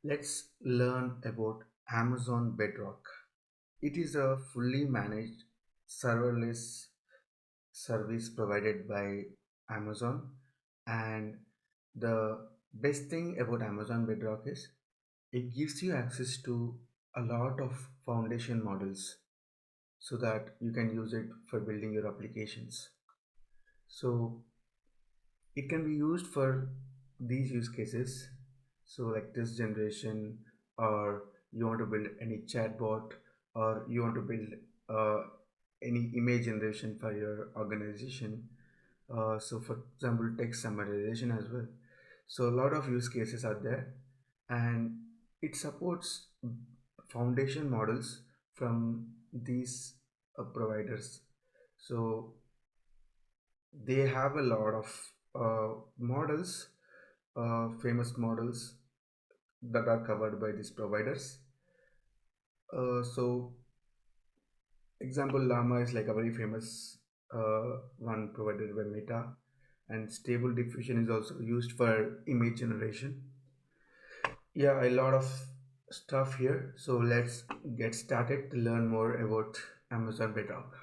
Let's learn about Amazon Bedrock. It is a fully managed serverless service provided by Amazon, and the best thing about Amazon Bedrock is it gives you access to a lot of foundation models so that you can use it for building your applications. So it can be used for these use cases, so like this generation, or you want to build any chatbot, or you want to build uh, any image generation for your organization, so for example text summarization as well. So a lot of use cases are there, and it supports foundation models from these providers. So they have a lot of models, famous models that are covered by these providers. So example llama is like a very famous one provided by Meta, and stable diffusion is also used for image generation. Yeah, a lot of stuff here, so let's get started to learn more about Amazon Bedrock.